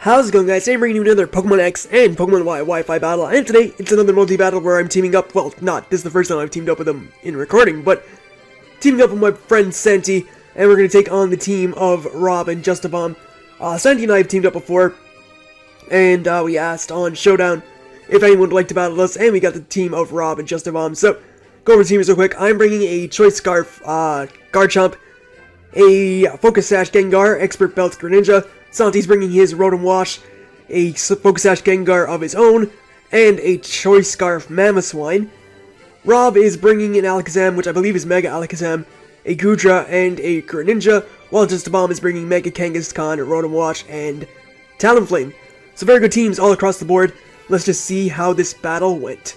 How's it going, guys? Today I'm bringing you another Pokemon X and Pokemon Y Wi-Fi battle, and today it's another multi-battle where I'm teaming up, well, this is the first time I've teamed up with him in recording, but teaming up with my friend Santi, and we're going to take on the team of Rob and Justabomb. Santi and I have teamed up before, and we asked on Showdown if anyone would like to battle us, and we got the team of Rob and Justabomb. So, go over the teams real quick. I'm bringing a Choice Scarf Garchomp, a Focus Sash Gengar, Expert Belt Greninja. Santi's bringing his Rotom Wash, a Focus Sash Gengar of his own, and a Choice Scarf Mamoswine. Rob is bringing an Alakazam, which I believe is Mega Alakazam, a Goodra, and a Greninja, while Justabomb is bringing Mega Kangaskhan, Rotom Wash, and Talonflame. So very good teams all across the board. Let's just see how this battle went.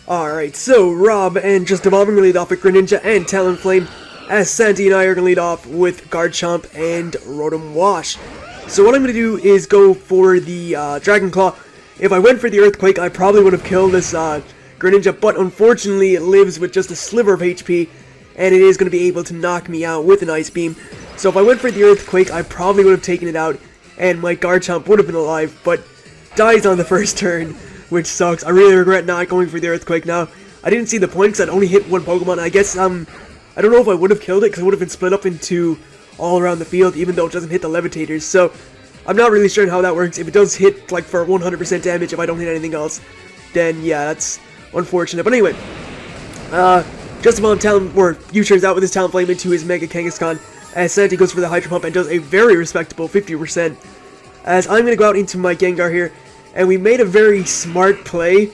Alright, so Rob and Justabomb are going to lead off with Greninja and Talonflame, as Santi and I are going to lead off with Garchomp and Rotom Wash. So what I'm going to do is go for the Dragon Claw. If I went for the Earthquake, I probably would have killed this Greninja, but unfortunately it lives with just a sliver of HP, and it is going to be able to knock me out with an Ice Beam. So if I went for the Earthquake, I probably would have taken it out, and my Garchomp would have been alive, but dies on the first turn, which sucks. I really regret not going for the Earthquake now. I didn't see the point because I'd only hit one Pokemon. I guess, I don't know if I would have killed it because it would have been split up into all around the field, even though it doesn't hit the Levitators. So, I'm not really sure how that works. If it does hit, like, for 100% damage, if I don't hit anything else, then, yeah, that's unfortunate. But anyway, Justabomb U-turns out with his Talonflame into his Mega Kangaskhan, as Santi goes for the Hydro Pump and does a very respectable 50%. As I'm going to go out into my Gengar here, and we made a very smart play.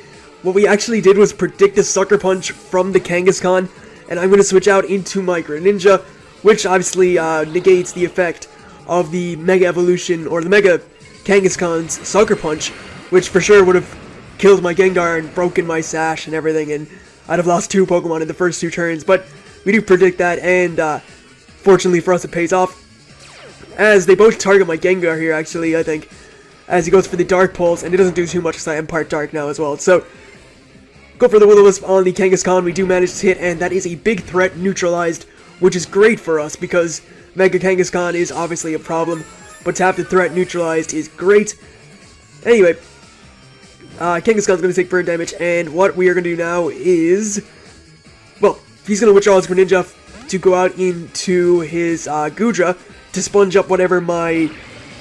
What we actually did was predict a Sucker Punch from the Kangaskhan, and I'm going to switch out into my Greninja, which obviously negates the effect of the Mega Evolution, or the Mega Kangaskhan's Sucker Punch, which for sure would have killed my Gengar and broken my Sash and everything, and I'd have lost two Pokemon in the first two turns, but we do predict that, and fortunately for us it pays off, as they both target my Gengar here, actually, I think, as he goes for the Dark Pulse, and it doesn't do too much because I am part Dark now as well. So, go for the Will-O-Wisp on the Kangaskhan. We do manage to hit, and that is a big threat neutralized, which is great for us because Mega Kangaskhan is obviously a problem, but to have the threat neutralized is great. Anyway, Kangaskhan's going to take burn damage, and what we are going to do now is, well, he's going to withdraw his Greninja to go out into his Goodra to sponge up whatever my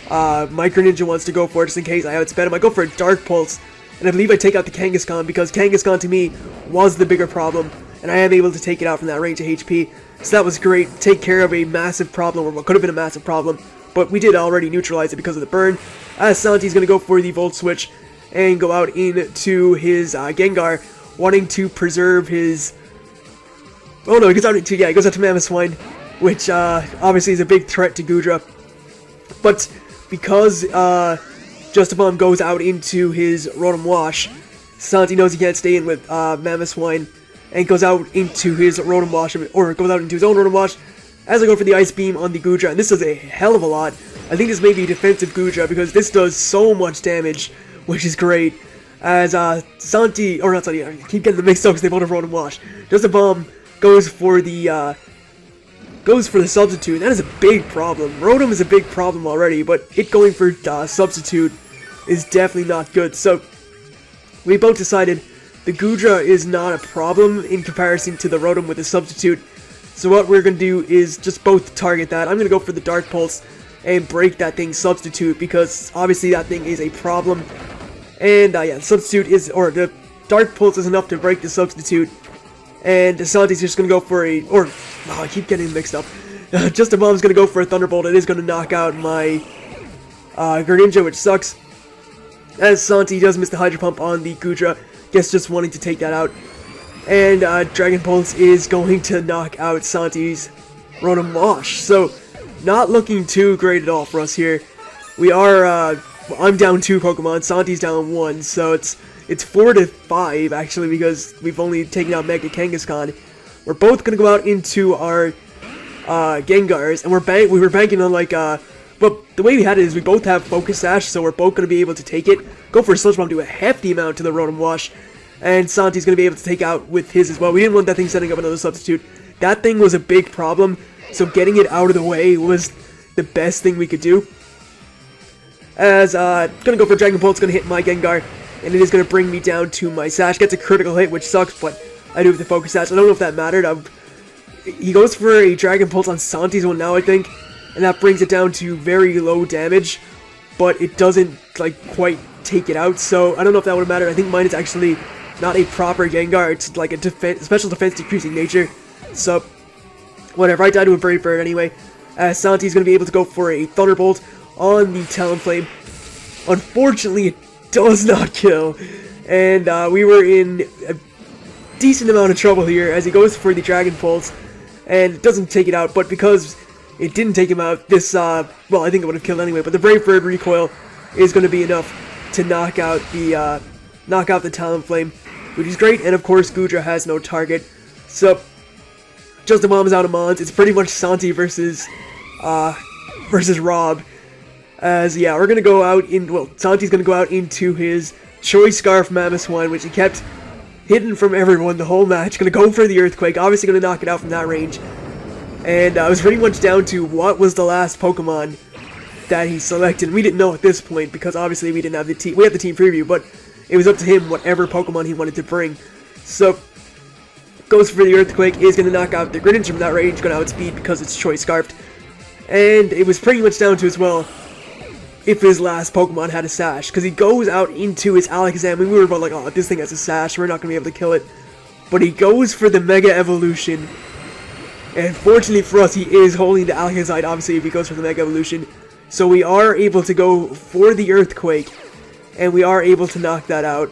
Greninja wants to go for, just in case I outsped him. I go for a Dark Pulse, and I believe I take out the Kangaskhan, because Kangaskhan to me was the bigger problem, and I am able to take it out from that range of HP, so that was great. Take care of a massive problem, or what could have been a massive problem, but we did already neutralize it because of the burn, as Santi's going to go for the Volt Switch, and go out into his Gengar, wanting to preserve his... Oh no, he goes out to Mamoswine, which obviously is a big threat to Goodra, but because Justabomb goes out into his Rotom Wash, Santi knows he can't stay in with Mamoswine, and goes out into his Rotom Wash, or goes out into his own Rotom Wash, as I go for the Ice Beam on the Goodra, and this does a hell of a lot. I think this may be a defensive Goodra, because this does so much damage, which is great, as Santi, or not Santi, I keep getting them mixed up because they both have Rotom Wash. Justabomb goes for the Substitute, and that is a big problem. Rotom is a big problem already, but it going for Substitute is definitely not good. So, we both decided the Goodra is not a problem in comparison to the Rotom with the Substitute. So what we're going to do is just both target that. I'm going to go for the Dark Pulse and break that thing's Substitute, because obviously that thing is a problem. And yeah, Substitute is, or the Dark Pulse is enough to break the Substitute. And Santi's just going to go for a, I keep getting mixed up. Justabomb's going to go for a Thunderbolt. It is going to knock out my Greninja, which sucks. As Santi does miss the Hydro Pump on the Goodra, guess just wanting to take that out. And Dragon Pulse is going to knock out Santi's Rotom Wash. So, not looking too great at all for us here. We are, I'm down 2 Pokemon, Santi's down 1, so it's 4-5, actually, because we've only taken out Mega Kangaskhan. We're both going to go out into our Gengars, and we were banking on, like, but the way we had it is we both have Focus Sash, so we're both going to be able to take it. Go for a Sludge Bomb, do a hefty amount to the Rotom Wash, and Santi's going to be able to take out with his as well. We didn't want that thing setting up another substitute. That thing was a big problem, so getting it out of the way was the best thing we could do. As, gonna go for Dragon Pulse, gonna hit my Gengar, and it is gonna bring me down to my Sash. Gets a critical hit, which sucks, but I do have the Focus Sash. I don't know if that mattered. He goes for a Dragon Pulse on Santi's one now, I think, and that brings it down to very low damage, but it doesn't, like, quite take it out, so I don't know if that would have mattered. I think mine is actually not a proper Gengar. It's like a special defense decreasing nature, so whatever. I died to a Brave Bird anyway. Santi's going to be able to go for a Thunderbolt on the Talonflame. Unfortunately, it does not kill, and we were in a decent amount of trouble here as he goes for the Dragon Pulse, and it doesn't take it out, but because it didn't take him out, this, well, I think it would have killed anyway, but the Brave Bird recoil is going to be enough to knock out the Talonflame, which is great, and of course, Goodra has no target, so Justabomb is out of Mons. It's pretty much Santi versus Rob. As, yeah, we're gonna go out in, well, Santi's gonna go out into his Choice Scarf Mamoswine, which he kept hidden from everyone the whole match. Gonna go for the Earthquake, obviously gonna knock it out from that range. And it was pretty much down to what was the last Pokemon that he selected. We didn't know at this point, because obviously we didn't have the team, we had the team preview, but it was up to him whatever Pokemon he wanted to bring. So, goes for the Earthquake, is gonna knock out the Greninja from that range, gonna outspeed because it's Choice Scarfed. And it was pretty much down to as well if his last Pokemon had a Sash, because he goes out into his Alakazam, and we were about like, oh, this thing has a Sash, we're not going to be able to kill it. But he goes for the Mega Evolution, and fortunately for us, he is holding the Alakazam, obviously, if he goes for the Mega Evolution. So we are able to go for the Earthquake, and we are able to knock that out.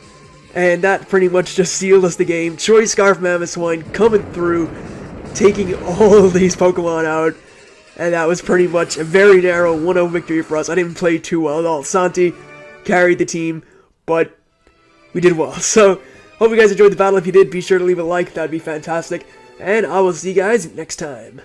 And that pretty much just sealed us the game. Choice Scarf Mamoswine coming through, taking all of these Pokemon out. And that was pretty much a very narrow 1-0 victory for us. I didn't play too well at all. Santi carried the team, but we did well. So, hope you guys enjoyed the battle. If you did, be sure to leave a like. That'd be fantastic. And I will see you guys next time.